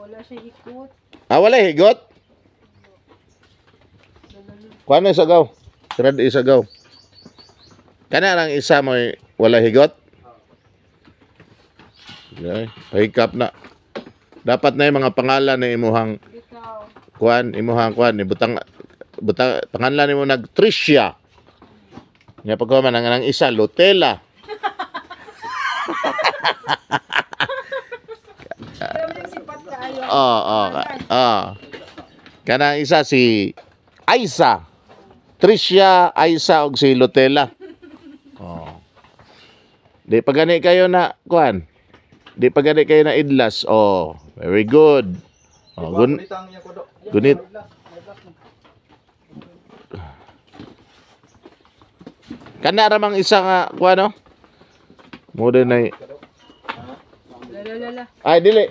wala siya hikot. Ah, wala higot? Kuha na isagaw. Sirad isagaw. Kana lang isa mo wala higot? Okay. Pahikap na. Dapat na yung mga pangalan na imuhang Ikaw. imuhang butang pangalan mo nag Tricia. Nga pagkuha man ang isa Lutela. Kanang isa si Aisa. Tricia, Aisa og si Lutela. Oh. Di pa gani kayo na kuan. Di pa gani kayo na idlas. Oh, very good. Oh, gunit. Kana ramang isa nga kuan no? Modern ay. Lala. Ay dili.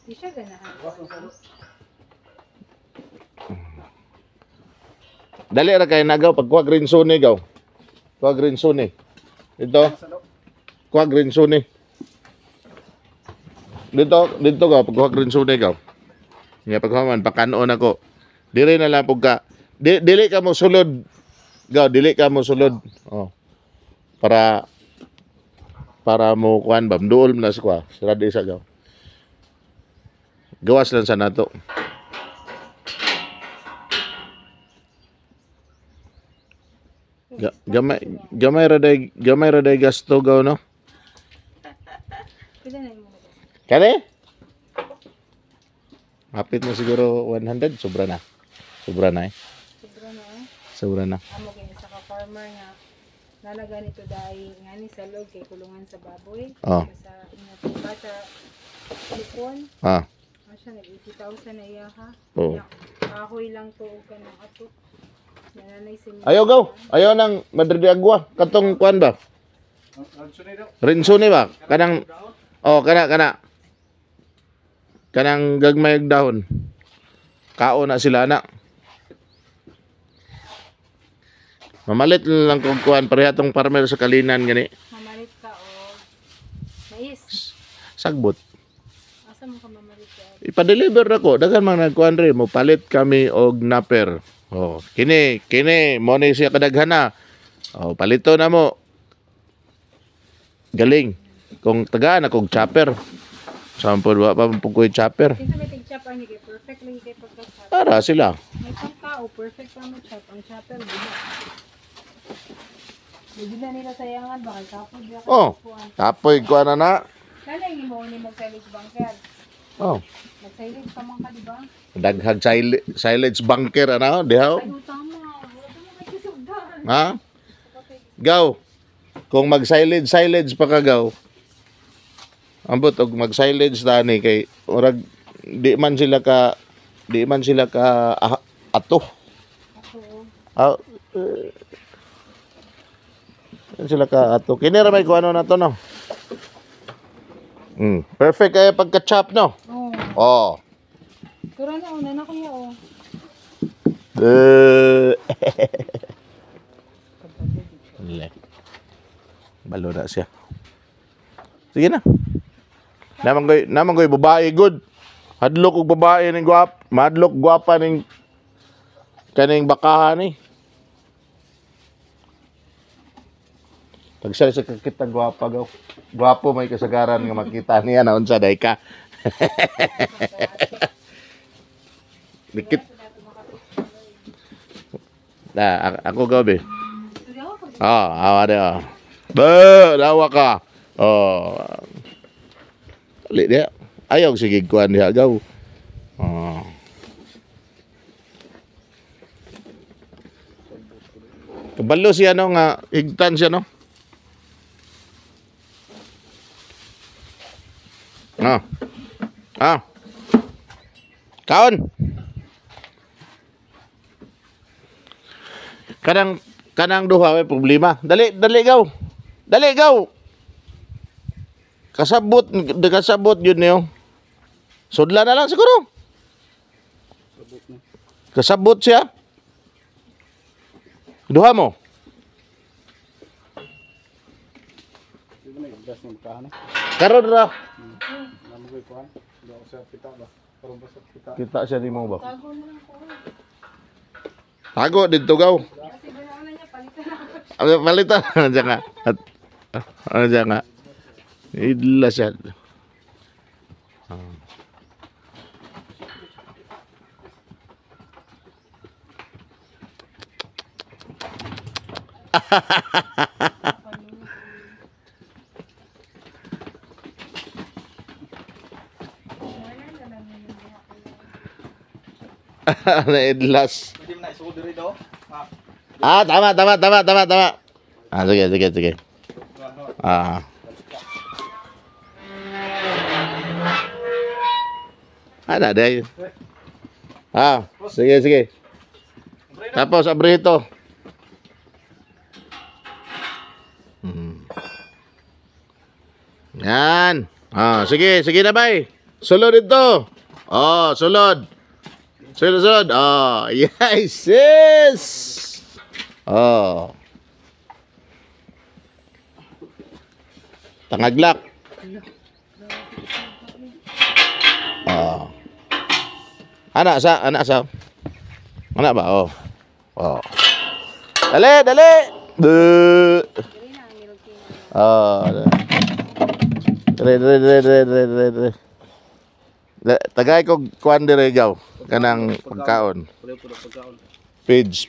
Di siya ganahan. Dali ra kay nagaw pag kuha green zone gaw. Kuha green zone. Dito. Kuha green zone. Dito gaw pag kuha green zone gaw. Nya paghuman pakanon ako. Dili na lang pug ka. Dili ka mo sulod. Gaw, dili ka mo sulod. Oh. Para mo kuan ba duol na sa kuha. Sira di sa gaw. Gawas lang sa nato. Gamay ra day gasto gaw no. Pila na mo. Kani? Hapit na siguro 100, sobra na. Sobra na eh. Sobra na eh. Sobra na. Amo kay isa ka farmer nga nalaga nito dahil ngani sa log kay kulungan sa baboy. Oh. Sa ingat bata lipon. Ah. Siya nag-80,000 na iya ha. Oo. Kahoy lang to og kanang ato. Nanay si Ayaw gaw. Ayaw nang Madrid de Agua. Katong kuan ba? Rinsuni ba? Kanang kana. Kanang gagmay og dahon. Kao na sila anak. Mamalit lang kung kuan parehatong farmer sa Kalinan gani. mamalit ka og mais. Sagbot. Asa mo ka mamalit ka? Ipa-deliver ako. Dagan man nagkuan rin mo. Palit kami og napper. Oh, kini mo ni siya kadaghana. Oh, palito na mo. Galing. Kung tagaan akong chopper. Sampol wa pa pugkoy chopper. Kinsa may tig-chop ani kay perfect lang kay pagka-chop. Para sila. May pagkao perfect pa mo chop ang chopper gina. Hindi na nila sayangan ba kay kapod ya. Oh. Tapoy ko na. Nanay ni mo ni mag-silage bunker. Oh. Mag-silage pa man ka di ba? Daghag silage bunker ano, dihaw. Ay utama. Wala mo kay kisugdan. Ha? Gaw. Kung mag-silage pa ka gaw. Ambot og mag-silage dani kay urag di man sila ka ato. Ah, sila ka ato. Kini ra may kuano na to no. Perfect kay pagka-chop no. Oh. Pero na una na kuya oh. Balo na siya. Sige na. Naman koy babae good. Hadlok og babae ning madlok gwapa ning kaning bakahan ni. Pag siya sa kita gwapa gaw. Gwapo may kasagaran nga makita niya na unsa day ka. Dikit. Ako gabi. Awa de. Ba, dawa ka. Oh. Ali dia. Ayaw sige kuan dia gaw. Oh. Kabalo siya no nga higtan siya no. Kaon. Kanang duha may problema. Dali gaw. Dali gaw. Kasabot yun niyo. Sudla na lang siguro. Kasabot siya. Duha mo. Karon ra. Kita siya ni mo ba? Tago na lang ko. Tago dito gaw. Kasi gano'n na niya, palitan ako. Palitan ano siya nga. Ano siya nga. Idla siya. Naidlas. Pwede mo na isuod diri do. Tama. Sige. Ada deh. Sige. Tapos abrito. Yan. Sige na bay. Sulod dito. Sulod. Sulod. Yes. Tangaglak. Anak sa. Anak ba? Dali. Dali. Tagay ko kuan dire gaw kanang pagkaon. Page.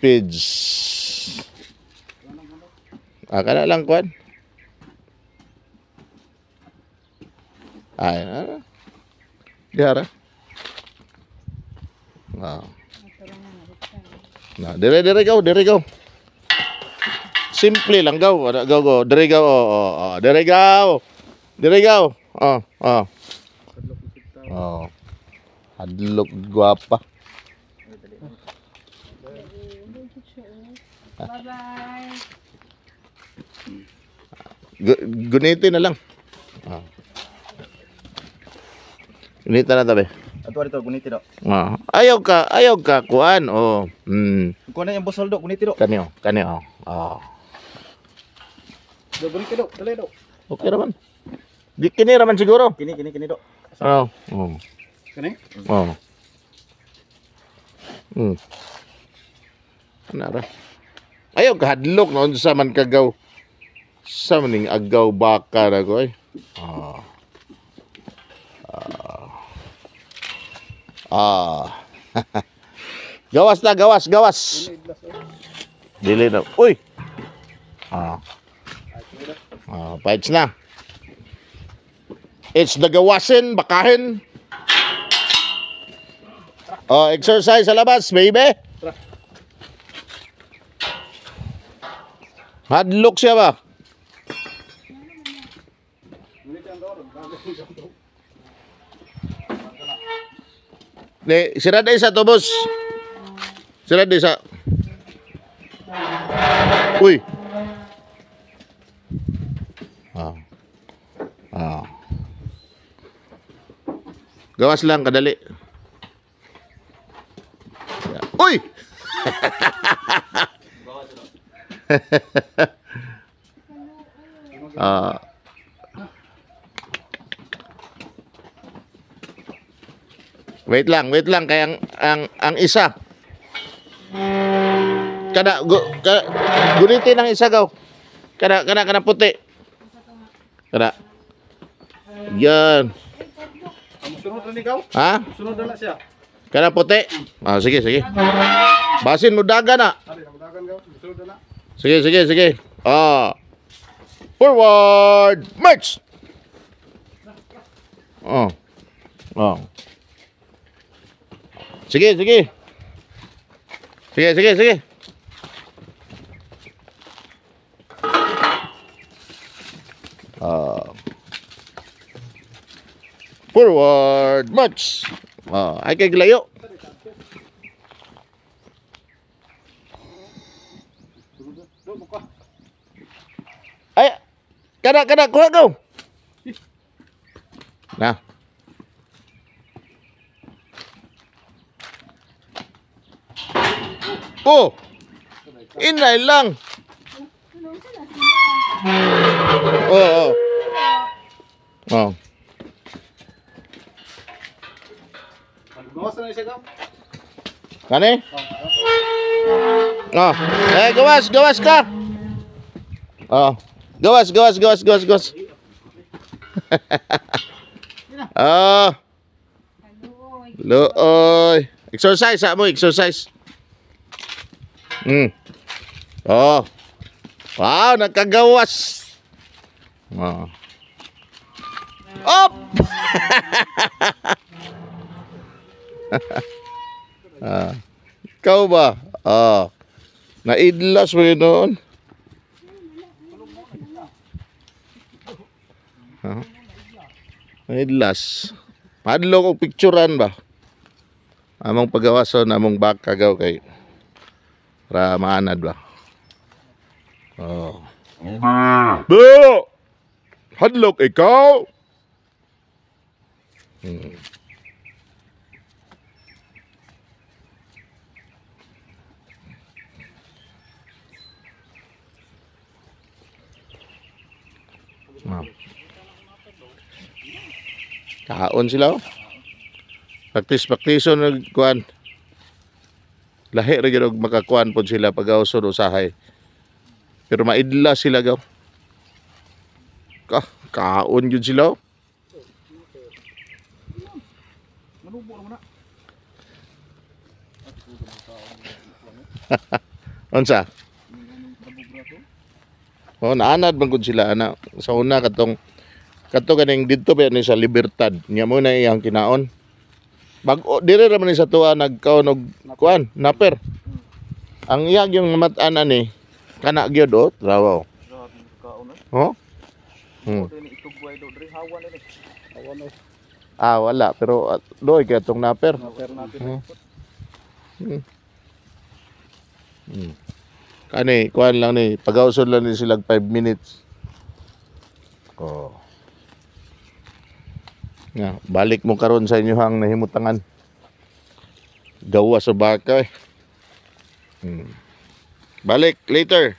Kana lang kuan. Diara. Dire gaw. Simple lang gaw. Go. Dire gaw. Dire gaw. Hadlok guwapa. Bye-bye. Gunitin na lang. Gunitin na tabi. Ato dito guniti do. Ayaw ka kuan. Kuha na yung bosol do guniti do. Kanyo. Do guniti do. Dali do. Okay raman. Di kini raman siguro. Kini do. Kani? Nara. Ayaw ka hadlok noon sa man kagaw. Sa maning agaw baka na ko eh. Gawas. Dili na. Uy. Fights na. It's the gawasin, bakahin. Exercise sa labas, baby. Hadlok siya ba? Sira day sa tubos. Sira day sa. Uy. Gawas lang kadali. Uy. Wait lang kaya ang isa. Gunitin ang isa gaw. Kada puti. Kada. Yan. Sunod na ikaw? Ha? Sunod na siya. Kada puti. Sige. Basin mo dagan na. Dagan gaw. Sunod na. Sige. Forward march. Sige. Forward march. Ay kay glayo. Ay, kada kuha ko. Na. Inay lang. Gawas na siya gaw. Kani? Oh. Gawas ka. Oh. Gawas. Oh. Looy. Exercise mo, exercise. Oh. Wow, nagkagawas. Oh. Op! Ikaw ba? Naidlas mo yun noon. Naidlas. Padlo kong picturean ba? Among pagawason, among bakagaw kay para maanad ba? Oh. Bo! Hadlok ikaw! Kaon sila oh. Praktis-praktiso nagkuan. Lahi ra gyud og makakuan pod sila pag-ausod usahay. Pero maidla sila gaw. Kaon gyud sila oh. Unsa? Oh, naanad man gud sila ana. Sa una katong kaning didto ba ni sa Libertad. Nya mo na iyang kinaon. Bag-o dire ra man ni sa tuwa nagkaon og kuan, naper. Ang iyang yung matan ani kana gyud oh, trabaho. Oh? Wala pero doy kay atong naper. Kani kuan lang ni pag-ausod lang ni sila 5 minutes. Oh. Nga, balik mo karon sa inyohang nahimutangan. Gawa sa baka eh. Balik later.